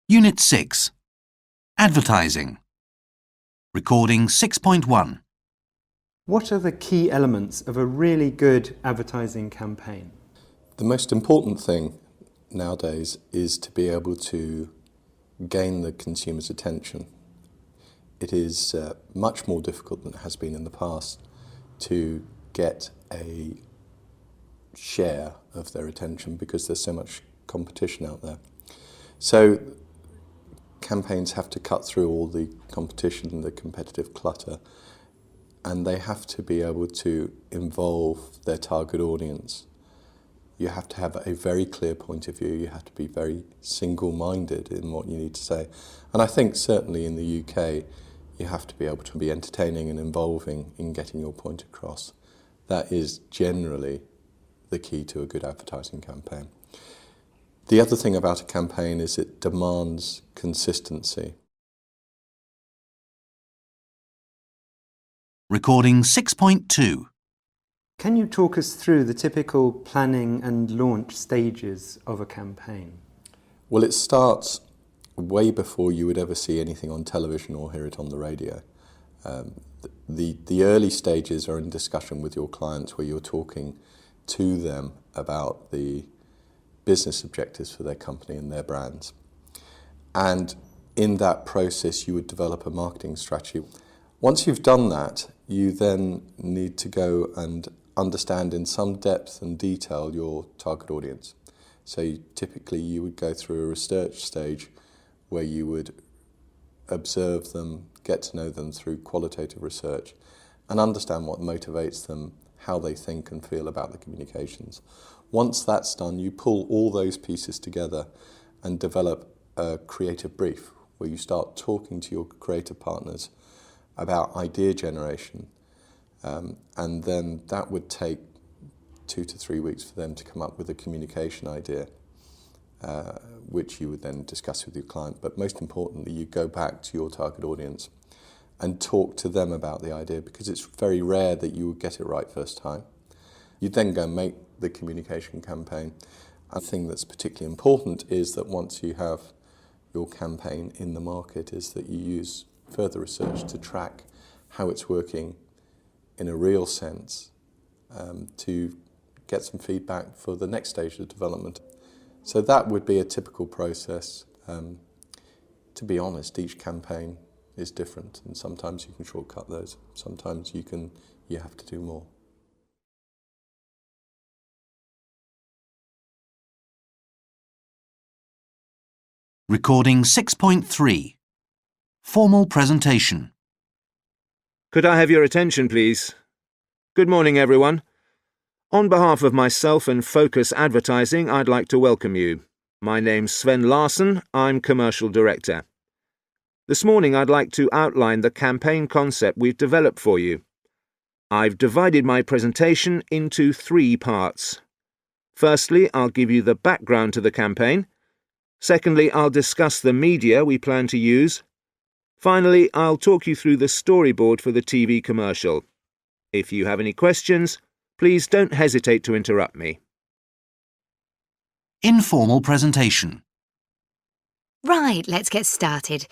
Unit 6. Advertising. Recording 6.1. What are the key elements of a really good advertising campaign? The most important thing nowadays is to be able to gain the consumer's attention. It is much more difficult than it has been in the past to get a share of their attention because there's so much competition out there. So campaigns have to cut through all the competition, the competitive clutter, and they have to be able to involve their target audience. You have to have a very clear point of view. You have to be very single-minded in what you need to say. And I think certainly in the UK, you have to be able to be entertaining and involving in getting your point across. That is generally the key to a good advertising campaign. The other thing about a campaign is it demands consistency. Recording 6.2. Can you talk us through the typical planning and launch stages of a campaign? Well, it starts way before you would ever see anything on television or hear it on the radio. The early stages are in discussion with your clients where you're talking to them about the business objectives for their company and their brands. And in that process, you would develop a marketing strategy. Once you've done that, you then need to go and understand in some depth and detail your target audience. So typically you would go through a research stage where you would observe them, get to know them through qualitative research, and understand what motivates them, how they think and feel about the communications. Once that's done, you pull all those pieces together and develop a creative brief where you start talking to your creative partners about idea generation. And then that would take 2 to 3 weeks for them to come up with a communication idea, which you would then discuss with your client. But most importantly, you go back to your target audience and talk to them about the idea, because it's very rare that you would get it right first time. You then go and make the communication campaign. A thing that's particularly important is that once you have your campaign in the market, is that you use further research to track how it's working in a real sense, to get some feedback for the next stage of development. So that would be a typical process. To be honest, each campaign is different, and sometimes you can shortcut those. Sometimes you have to do more. Recording 6.3. Formal presentation. Could I have your attention, please? Good morning, everyone. On behalf of myself and Focus Advertising, I'd like to welcome you. My name's Sven Larsson. I'm Commercial Director. This morning, I'd like to outline the campaign concept we've developed for you. I've divided my presentation into 3 parts. Firstly, I'll give you the background to the campaign. Secondly, I'll discuss the media we plan to use. Finally, I'll talk you through the storyboard for the TV commercial. If you have any questions, please don't hesitate to interrupt me. Informal presentation. Right, let's get started.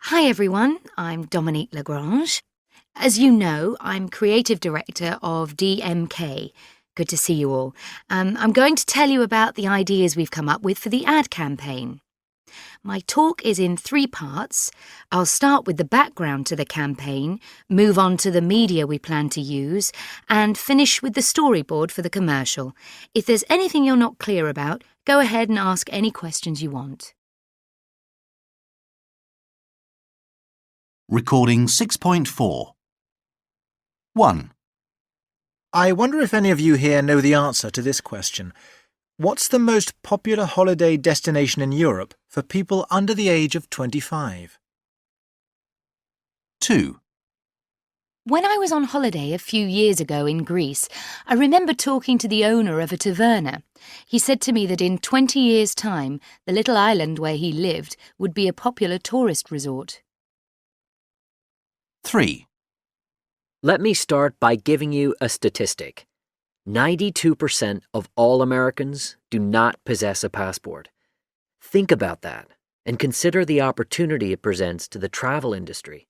Hi everyone, I'm Dominique Lagrange. As you know, I'm Creative Director of DMK. Good to see you all. I'm going to tell you about the ideas we've come up with for the ad campaign. My talk is in 3 parts. I'll start with the background to the campaign, move on to the media we plan to use, and finish with the storyboard for the commercial. If there's anything you're not clear about, go ahead and ask any questions you want. Recording 6.4. 1. I wonder if any of you here know the answer to this question. What's the most popular holiday destination in Europe for people under the age of 25? 2. When I was on holiday a few years ago in Greece, I remember talking to the owner of a taverna. He said to me that in 20 years' time, the little island where he lived would be a popular tourist resort. 3. Let me start by giving you a statistic. 92% of all Americans do not possess a passport. Think about that. and consider the opportunity it presents to the travel industry.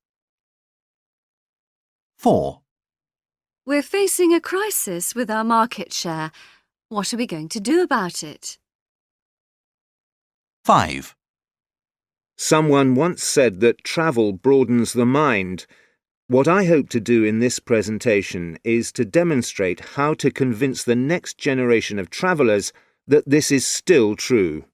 4. We're facing a crisis with our market share. What are we going to do about it? 5. Someone once said that travel broadens the mind. What I hope to do in this presentation is to demonstrate how to convince the next generation of travellers that this is still true.